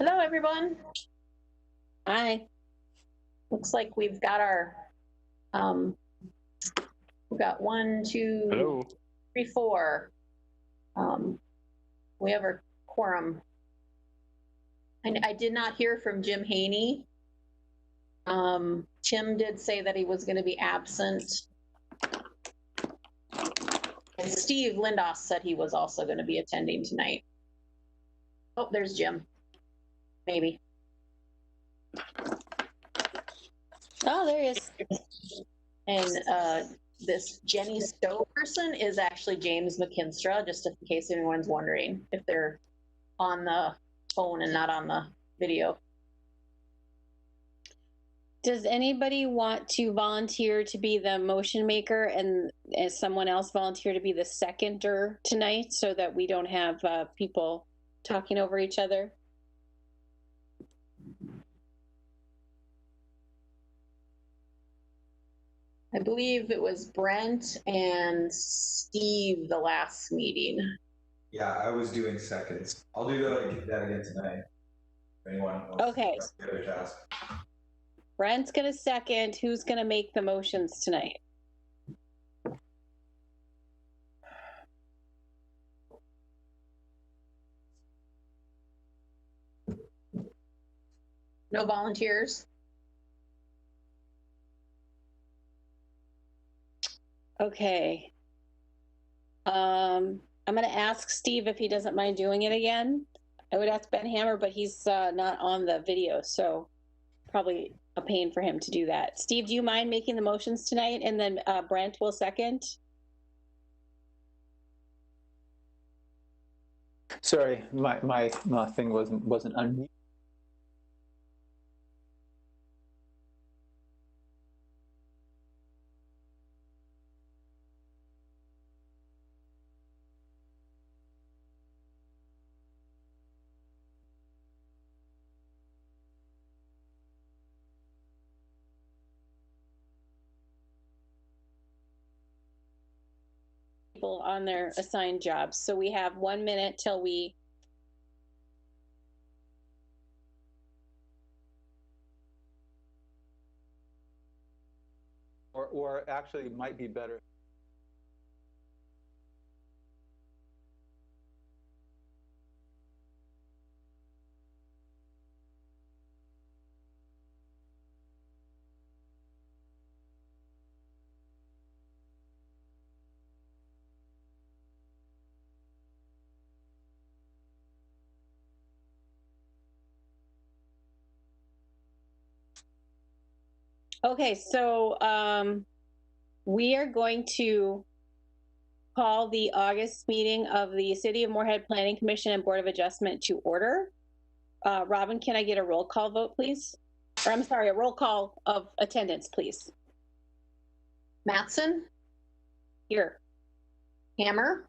Hello, everyone. Hi. Looks like we've got our, we've got 1, 2, Hello. 3, 4. We have our quorum. And I did not hear from Jim Haney. Tim did say that he was going to be absent. And Steve Lindos said he was also going to be attending tonight. Oh, there's Jim. Maybe. Oh, there he is. And this Jenny Stowe person is actually James McKinstra, just in case anyone's wondering if they're on the phone and not on the video. Does anybody want to volunteer to be the motion maker and someone else volunteer to be the seconder tonight so that we don't have people talking over each other? I believe it was Brent and Steve the last meeting. Yeah, I was doing seconds. I'll do that again tonight. If anyone wants Okay. to do the other task. Brent's gonna second. Who's gonna make the motions tonight? No volunteers? Okay. I'm gonna ask Steve if he doesn't mind doing it again. I would ask Ben Hammer, but he's not on the video, so probably a pain for him to do that. Steve, do you mind making the motions tonight? And then Brent will second. Sorry, my thing wasn't unmuted. People on their assigned jobs. So we have 1 minute till we Or actually it might be better. Okay, so we are going to call the August meeting of the City of Moorhead Planning Commission and Board of Adjustment to order. Robin, can I get a roll call vote, please? Or I'm sorry, a roll call of attendance, please. Mattson? Here. Hammer?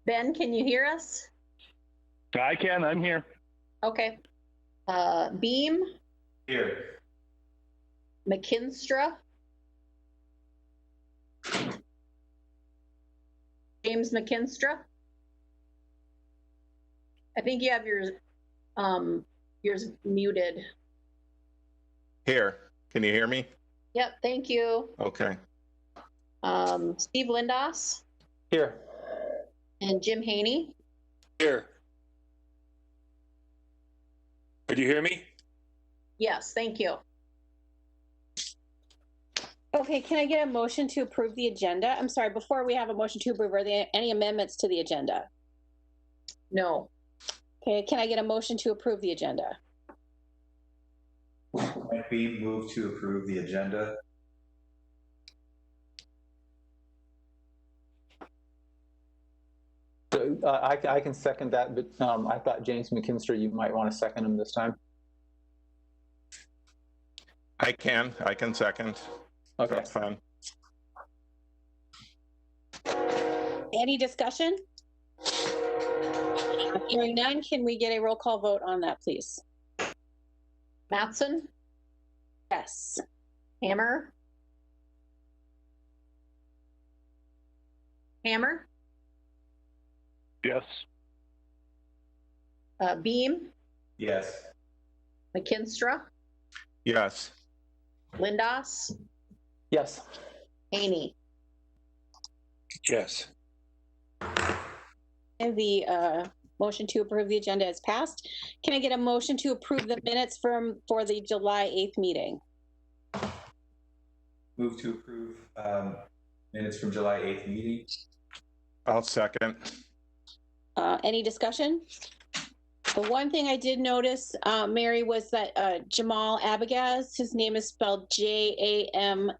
Ben, can you hear us? I can, I'm here. Okay. Beam? Here. McKinstra? James McKinstra? I think you have yours muted. Here, can you hear me? Yep, thank you. Okay. Steve Lindos Here. and Jim Haney. Here. Could you hear me? Yes, thank you. Okay, can I get a motion to approve the agenda? I'm sorry, before we have a motion to approve, are there any amendments to the agenda? No. Okay, can I get a motion to approve the agenda? I Point B, move to approve the agenda. So, I can second that, but I thought James McKinstry, you might want to second him this time. I can second. Okay. That's fine. Any discussion? Hearing none, can we get a roll call vote on that, please? Mattson, Yes. Hammer, Yes. Beam, Yes. McKinstry, Yes. Lindos, Yes. Haney. Yes. And the motion to approve the agenda is passed. Can I get a motion to approve the minutes for the July 8th meeting? Move to approve minutes from July 8th meeting. I'll second. Any discussion? The one thing I did notice, Mary, was that Jamal Abagaz, his name is spelled Jamaal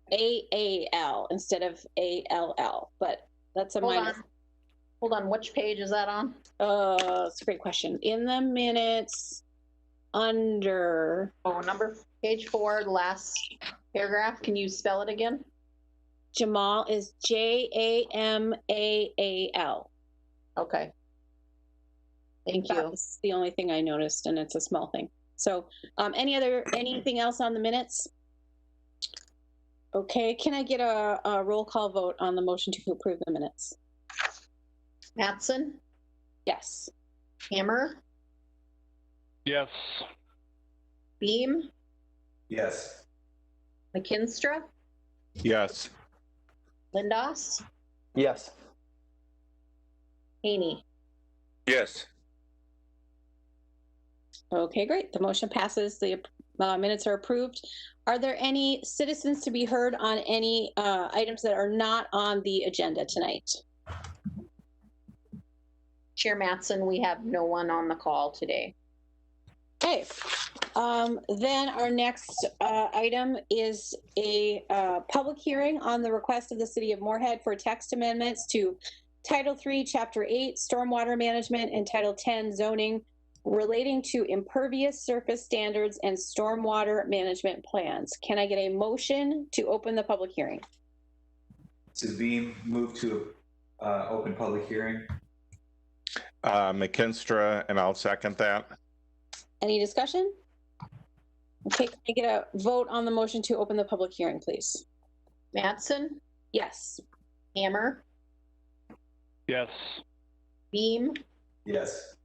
instead of ALL, but that's a minor. Hold on, which page is that on? It's a great question. In the minutes under Page 4, the last paragraph. Can you spell it again? Jamal is Jamaal. Okay. Thank you. That's the only thing I noticed, and it's a small thing. So anything else on the minutes? Okay, can I get a roll call vote on the motion to approve the minutes? Mattson, Yes. Hammer, Yes. Beam, Yes. McKinstry, Yes. Lindos, Yes. Haney. Yes. Okay, great. The motion passes. The minutes are approved. Are there any citizens to be heard on any items that are not on the agenda tonight? Chair Mattson, we have no one on the call today. Okay. Then our next item is a public hearing on the request of the City of Moorhead for text amendments to Title III, Chapter 8, Stormwater Management, and Title 10, Zoning, relating to impervious surface standards and stormwater management plans. Can I get a motion to open the public hearing? This is Beam. Move to open public hearing. McKinstry, and I'll second that. Any discussion? Okay, can I get a vote on the motion to open the public hearing, please? Mattson, Yes. Hammer, Yes. Beam, Yes.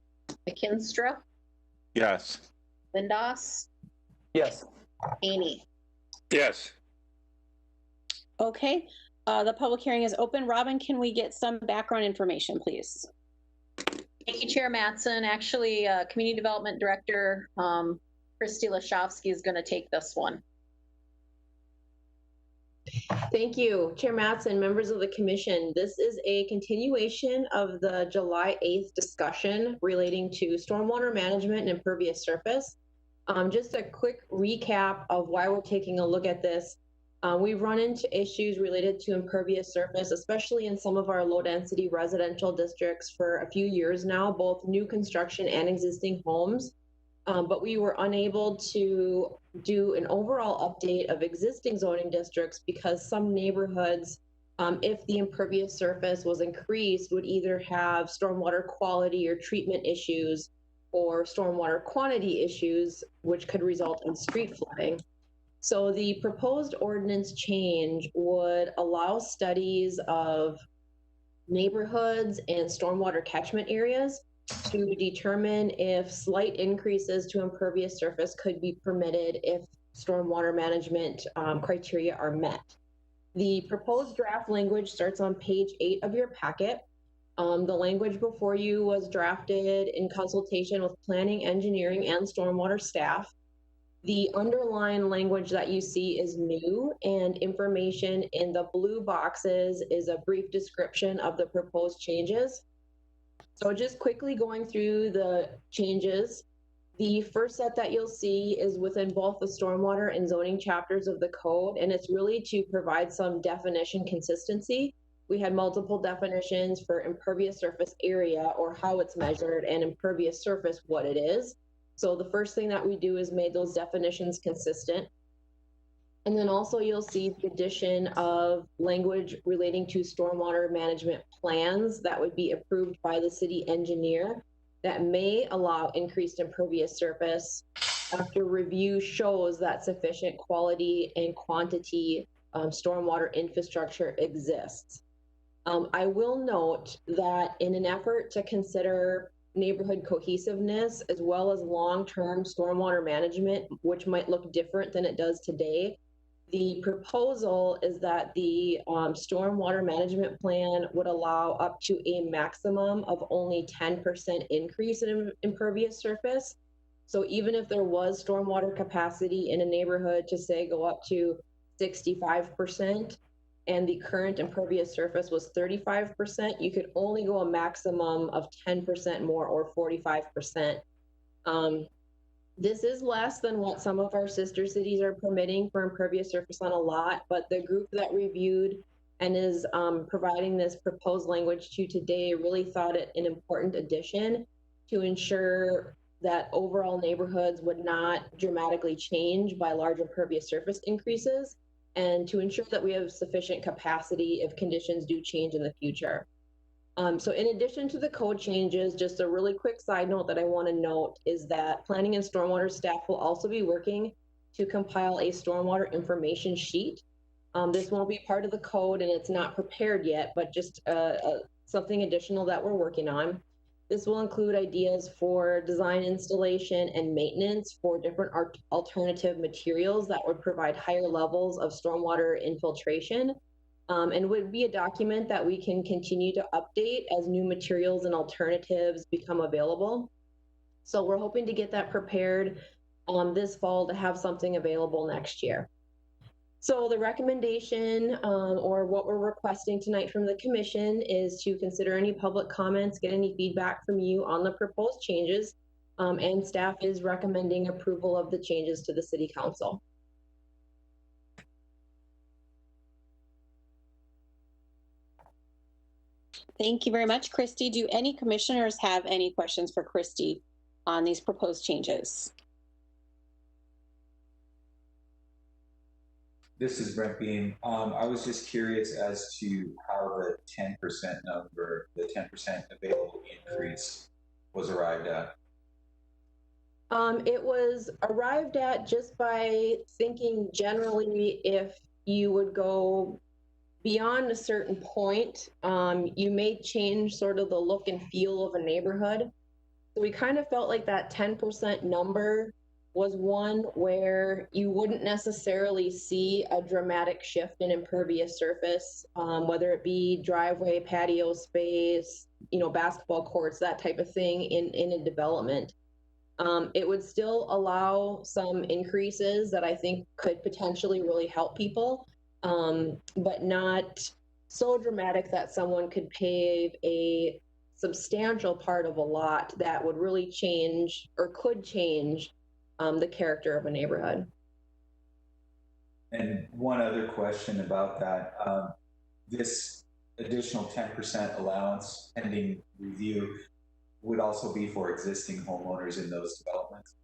McKinstry, Yes. Lindos, Yes. Haney. Yes. Okay, the public hearing is open. Robin, can we get some background information, please? Thank you, Chair Mattson. Actually, Community Development Director Christy Lashovsky is going to take this one. Thank you, Chair Mattson, members of the commission. This is a continuation of the July 8th discussion relating to stormwater management and impervious surface. Just a quick recap of why we're taking a look at this. We've run into issues related to impervious surface, especially in some of our low density residential districts for a few years now, both new construction and existing homes. But we were unable to do an overall update of existing zoning districts because some neighborhoods, if the impervious surface was increased, would either have stormwater quality or treatment issues or stormwater quantity issues, which could result in street flooding. So the proposed ordinance change would allow studies of neighborhoods and stormwater catchment areas to determine if slight increases to impervious surface could be permitted if stormwater management criteria are met. The proposed draft language starts on page 8 of your packet. The language before you was drafted in consultation with planning, engineering, and stormwater staff. The underlying language that you see is new, and information in the blue boxes is a brief description of the proposed changes. So just quickly going through the changes, The first set that you'll see is within both the stormwater and zoning chapters of the code, and it's really to provide some definition consistency. We had multiple definitions for impervious surface area, or how it's measured, and impervious surface, what it is. So the first thing that we do is made those definitions consistent. And then also you'll see the addition of language relating to stormwater management plans that would be approved by the city engineer that may allow increased impervious surface after review shows that sufficient quality and quantity stormwater infrastructure exists. I will note that in an effort to consider neighborhood cohesiveness as well as long-term stormwater management, which might look different than it does today, the proposal is that the stormwater management plan would allow up to a maximum of only 10% increase in impervious surface. So even if there was stormwater capacity in a neighborhood to say go up to 65%, and the current impervious surface was 35%, you could only go a maximum of 10% more, or 45%. This is less than what some of our sister cities are permitting for impervious surface on a lot, but the group that reviewed and is providing this proposed language to today really thought it an important addition to ensure that overall neighborhoods would not dramatically change by large impervious surface increases, and to ensure that we have sufficient capacity if conditions do change in the future. So in addition to the code changes, just a really quick side note that I want to note is that planning and stormwater staff will also be working to compile a stormwater information sheet. This won't be part of the code and it's not prepared yet, but just something additional that we're working on. This will include ideas for design, installation, and maintenance for different alternative materials that would provide higher levels of stormwater infiltration, and would be a document that we can continue to update as new materials and alternatives become available. So we're hoping to get that prepared this fall to have something available next year. So the recommendation or what we're requesting tonight from the commission is to consider any public comments, get any feedback from you on the proposed changes, and staff is recommending approval of the changes to the city council. Thank you very much, Christy. Do any commissioners have any questions for Christy on these proposed changes? This is Brent Beam. I was just curious as to how the 10% number, the 10% available increase was arrived at. It was arrived at just by thinking generally if you would go beyond a certain point, you may change sort of the look and feel of a neighborhood. So we kind of felt like that 10% number was one where you wouldn't necessarily see a dramatic shift in impervious surface, whether it be driveway, patio space, basketball courts, that type of thing in a development. It would still allow some increases that I think could potentially really help people, but not so dramatic that someone could pave a substantial part of a lot that would really change or could change the character of a neighborhood. And one other question about that, this additional 10% allowance pending review would also be for existing homeowners in those developments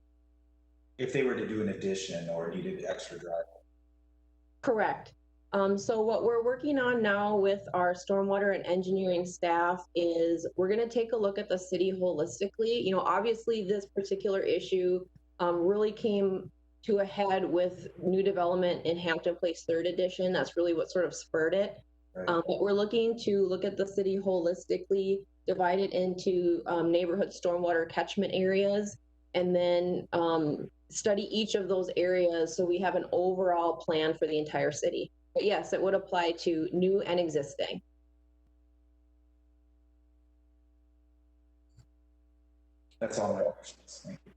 if they were to do an addition or needed extra driveway. Correct. So what we're working on now with our stormwater and engineering staff is we're going to take a look at the city holistically. Obviously this particular issue really came to a head with new development in Hampton Place 3rd Edition. That's really what sort of spurred it. Right. But we're looking to look at the city holistically, divide it into neighborhood stormwater catchment areas, and then study each of those areas so we have an overall plan for the entire city. But yes, it would apply to new and existing. That's all my questions. Thank you.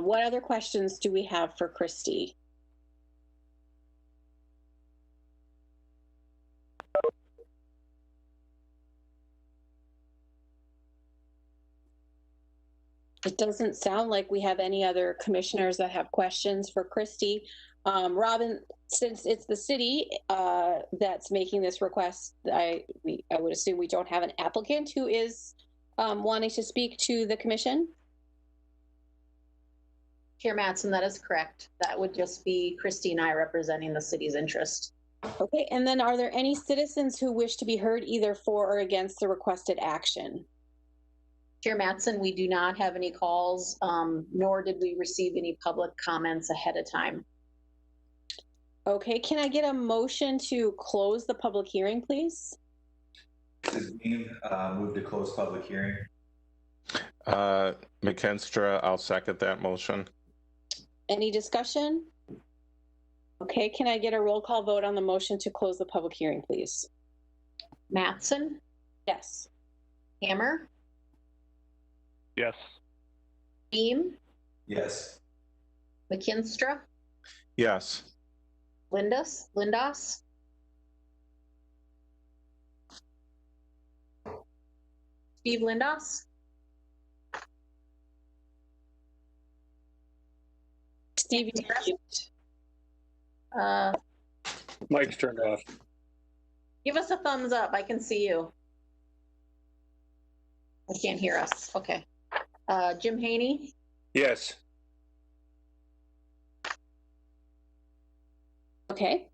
What other questions do we have for Christy? It doesn't sound like we have any other commissioners that have questions for Christy. Robin, since it's the city that's making this request, I would assume we don't have an applicant who is wanting to speak to the commission. Chair Mattson, that is correct. That would just be Christy and I representing the city's interest. Okay, and then are there any citizens who wish to be heard either for or against the requested action? Chair Mattson, we do not have any calls, nor did we receive any public comments ahead of time. Okay, can I get a motion to close the public hearing, please? This is Beam, move to close public hearing. McKinstry, I'll second that motion. Any discussion? Okay, can I get a roll call vote on the motion to close the public hearing, please? Mattson, Yes. Hammer, Yes. Beam, Yes. McKinstry, Yes. Lindas, Steve Lindas, Steve, you're mute. Mike's turned off. Give us a thumbs up. I can see you. I can't hear us. Okay. Jim Haney, Yes. Okay,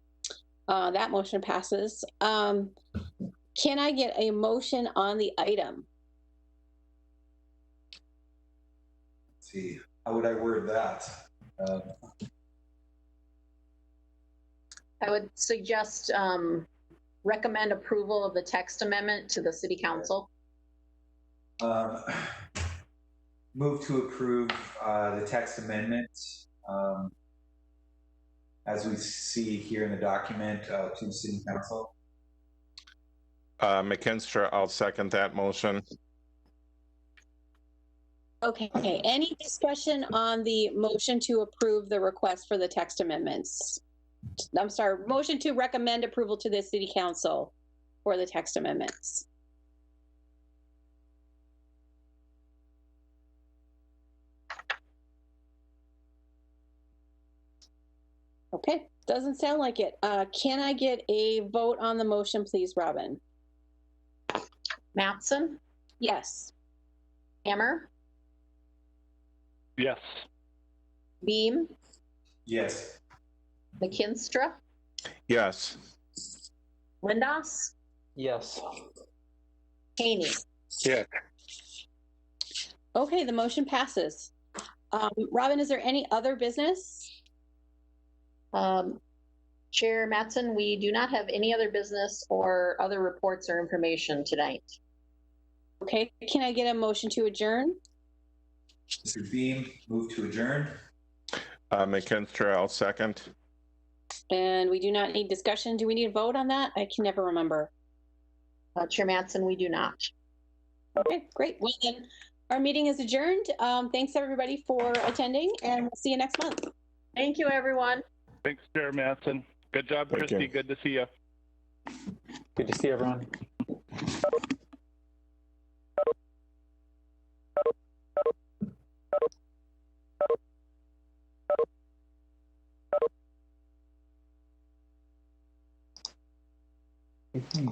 that motion passes. Can I get a motion on the item? Let's see, how would I word that? I would suggest recommend approval of the text amendment to the city council. Move to approve the text amendment as we see here in the document to city council. McKinstry, I'll second that motion. Okay, any discussion on the motion to approve the request for the text amendments? I'm sorry, motion to recommend approval to the city council for the text amendments. Okay, doesn't sound like it. Can I get a vote on the motion, please, Robin? Mattson, Yes. Hammer, Yes. Beam, Yes. McKinstry, Yes. Lindas, Yes. Haney. Yeah. Okay, the motion passes. Robin, is there any other business? Chair Mattson, we do not have any other business or other reports or information tonight. Okay, can I get a motion to adjourn? Mr. Beam, move to adjourn. McKinstry, I'll second. And we do not need discussion. Do we need a vote on that? I can never remember. Chair Mattson, we do not. Okay, great. Well then, our meeting is adjourned. Thanks everybody for attending, and we'll see you next month. Thank you, everyone. Thanks, Chair Mattson. Good job, Thank Christy. you. Good to see you. Good to see everyone. Mm-hmm.